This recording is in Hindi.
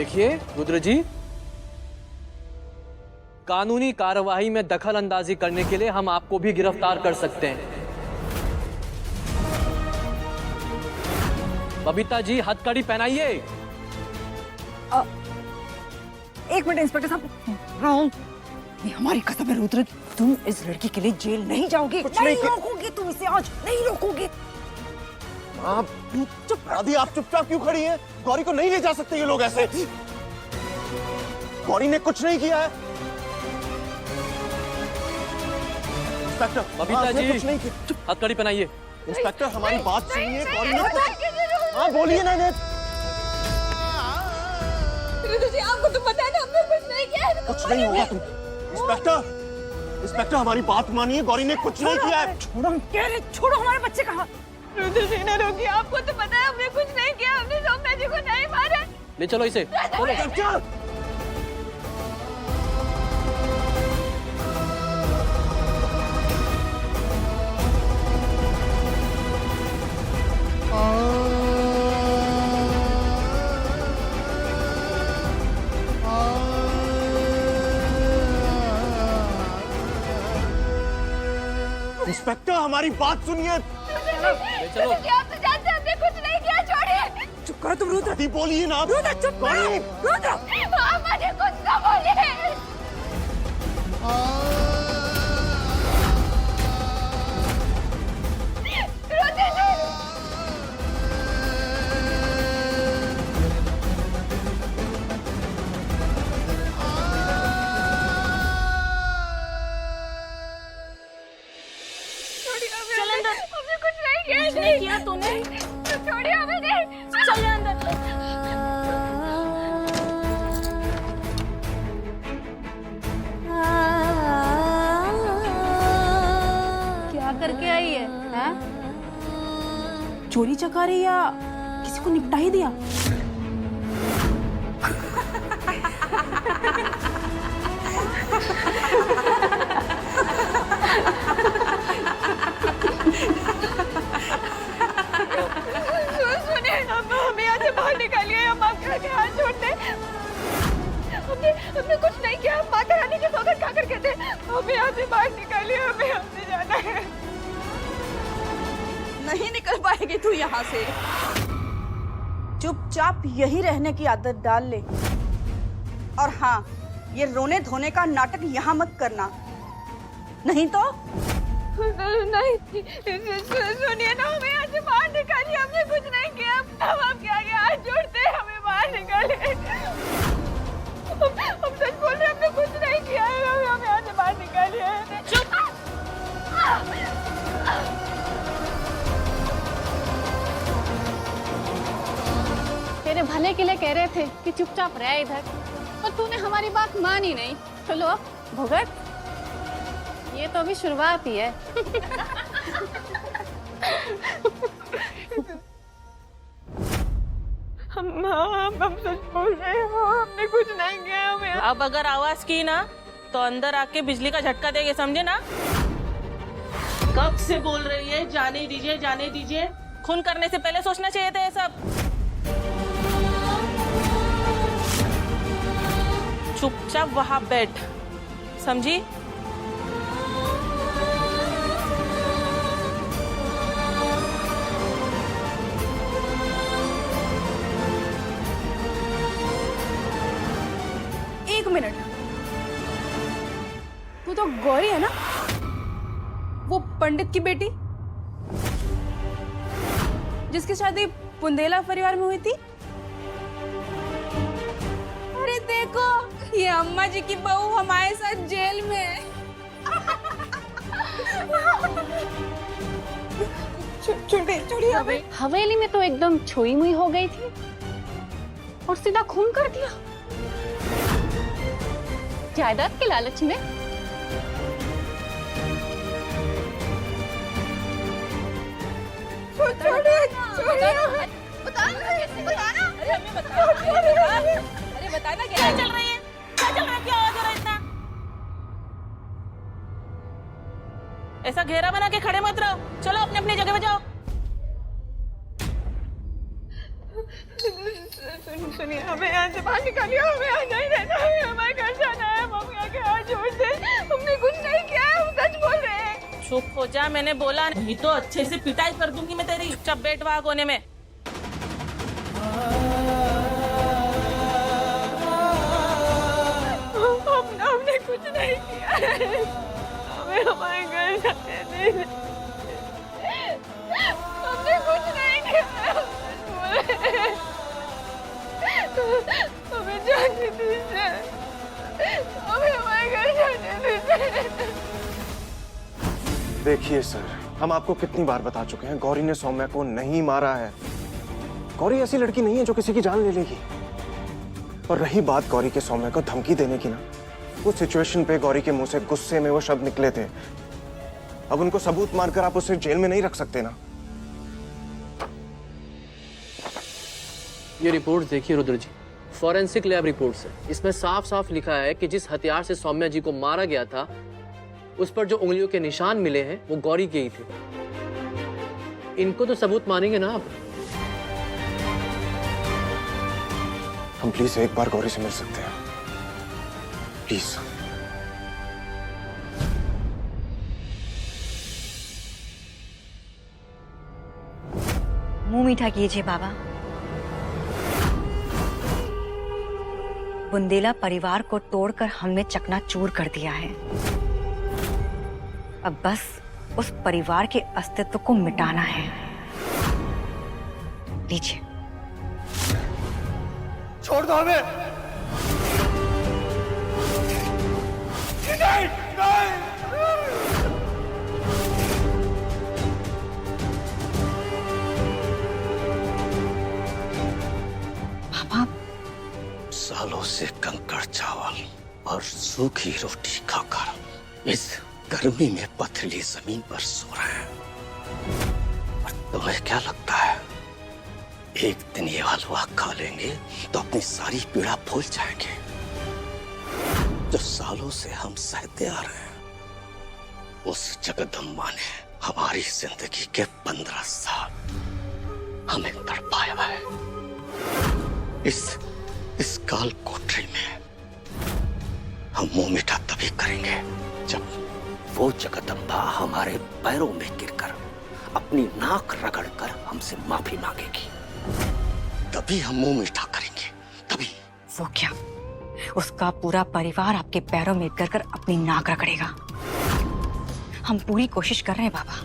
देखिए रुद्र जी, कानूनी कार्यवाही में दखल अंदाजी करने के लिए हम आपको भी गिरफ्तार कर सकते हैं। बबीता जी, हथकड़ी पहनाइए। एक मिनट इंस्पेक्टर साहब, ये हमारी कसम है रुद्र, तुम इस लड़की के लिए जेल नहीं जाओगी। नहीं रोकोगे तुम इसे, आज नहीं रोकोगे। आप चुप, दादी आप चुपचाप क्यों खड़ी हैं? गौरी को नहीं ले जा सकते ये लोग ऐसे। गौरी ने कुछ नहीं किया है। इंस्पेक्टर, बबीता जी, कुछ नहीं किया। हथकड़ी पहनाइए। इंस्पेक्टर हमारी बात सुनिए, गौरी ने हाँ बोलिए ना। रुद्र जी, आपको तो पता है ना, हमने कुछ नहीं किया है। कुछ नहीं होगा तुम। इंस्पेक्टर हमारी बात मानिए, गौरी ने कुछ नहीं किया है। छोड़ो हमारे बच्चे का हाथ। रुद्र जी ने रोकी, आपको तो पता है हमने कुछ नहीं किया, हमने सौम्या जी को नहीं मारा। ले चलो इसे। इंस्पेक्टर इंस्पेक्टर हमारी बात सुनिए। ले चलो। आप तो जानते हैं हमने कुछ नहीं किया, छोड़िए। चुप करो तुम रुद्र। दादी बोलिए ना। रुद्र चुप करो। रुद्र आप मुझे कुछ ना बोलिए। रुद्र जी, चल अंदर। हमने कुछ नहीं किया। कुछ नहीं किया तूने। छोड़िए हमें। चल अंदर। क्या करके आई है, हैं? चोरी चकारी या किसी को निपटा ही दिया? सुनिए, हमें यहाँ से बाहर निकालिए, हम आपके आगे हाथ जोड़ते। हमने कुछ नहीं किया, हम माता रानी के सौगंध खाकर कहते, हमें यहाँ से बाहर निकालिए, हमें यहाँ से जाना है। नहीं निकल पाएगी तू यहाँ से। चुपचाप यही रहने की आदत डाल ले। और हाँ, ये रोने धोने का नाटक यहाँ मत करना, नहीं तो। नहीं, सुनिए ना, हमें यहाँ से बाहर निकालिए, हमने कुछ नहीं किया, हम आपके आगे हाथ जोड़ते हैं, हमें बाहर निकालिए। हम सच बोल रहे हैं, हमने कुछ नहीं किया है, हमें यहाँ से बाहर निकालिए। चुप। तेरे भले के लिए कह रहे थे कि चुपचाप रह इधर, पर तूने हमारी बात मानी नहीं। चलो भुगत, ये तो अभी शुरुआत ही है। हम सच बोल रहे हैं, हमने कुछ नहीं किया, हमें। अब अगर आवाज की ना तो अंदर आके बिजली का झटका देंगे, समझे ना? कब से बोल रही है जाने दीजिए, जाने दीजिए। खून करने से पहले सोचना चाहिए था ये सब। चुपचाप वहां बैठ, समझी? एक मिनट, तू तो गौरी है ना, वो पंडित की बेटी जिसकी शादी बुंदेला परिवार में हुई थी? अरे देखो, ये अम्मा जी की बहू हमारे साथ जेल में है। छोड़िए। हवेली में तो एकदम छुई मुई हो गई थी और सीधा खून कर दिया जायदाद के लालच में। अरे बताना क्या चल रही है, क्या चल रहा है, क्या आवाज हो रहा है इतना? ऐसा घेरा बना के खड़े मत रहो, चलो अपने अपनी जगह पे जाओ। सुनिए, हमें यहाँ से बाहर निकालिए, हमें यहाँ नहीं रहना, हमें हमारे घर जाना है। मम्मी आके हाथ जोड़ दे, हमने कुछ नहीं किया है, हम सच बोल रहे हैं। चुप हो जा, मैंने बोला नहीं तो अच्छे से पिटाई कर दूंगी मैं तेरी। चुपचाप बैठ वहाँ कोने में। हमने कुछ नहीं किया है, हमें हमारे घर जाने दे। हमने कुछ नहीं किया है, हमें जाने दीजिए, हमें हमारे घर जाने दीजिए। देखिए सर, हम आपको कितनी बार बता चुके हैं, गौरी ने सौम्या को नहीं मारा है। गौरी ऐसी लड़की नहीं है जो किसी की जान ले लेगी। और रही बात गौरी के सौम्या को धमकी देने की ना, उस सिचुएशन पे गौरी के मुंह से गुस्से में वो शब्द निकले थे। अब उनको सबूत मानकर आप उसे जेल में नहीं रख सकते ना। ये रिपोर्ट देखिए रुद्र जी, फॉरेंसिक लैब रिपोर्ट्स है। इसमें साफ साफ लिखा है कि जिस हथियार से सौम्या जी को मारा गया था, उस पर जो उंगलियों के निशान मिले हैं वो गौरी के ही थे। इनको तो सबूत मानेंगे ना आप? हम प्लीज एक बार गौरी से मिल सकते हैं, प्लीज। मुंह मीठा कीजिए बाबा। बुंदेला परिवार को तोड़कर हमने चकनाचूर कर दिया है। अब बस उस परिवार के अस्तित्व को मिटाना है। लीजिए। छोड़ दो हमें। नहीं, नहीं। बाबा, सालों से कंकड़ चावल और सूखी रोटी खाकर इस गर्मी में पथरीली जमीन पर सो रहे हैं। और तुम्हें क्या लगता है एक दिन ये हलवा खा लेंगे तो अपनी सारी पीड़ा भूल जाएंगे? जो सालों से हम सहते आ रहे हैं, उस जगदम्बा ने हमारी जिंदगी के 15 साल हमें तड़पाया है। इस काल कोठरी में हम मुंह मीठा तभी करेंगे जब वो जगदम्बा हमारे पैरों में गिरकर अपनी नाक रगड़कर हमसे माफी मांगेगी। तभी हम मुंह मीठा करेंगे, तभी। वो क्या, उसका पूरा परिवार आपके पैरों में गिरकर अपनी नाक रगड़ेगा। हम पूरी कोशिश कर रहे हैं बाबा।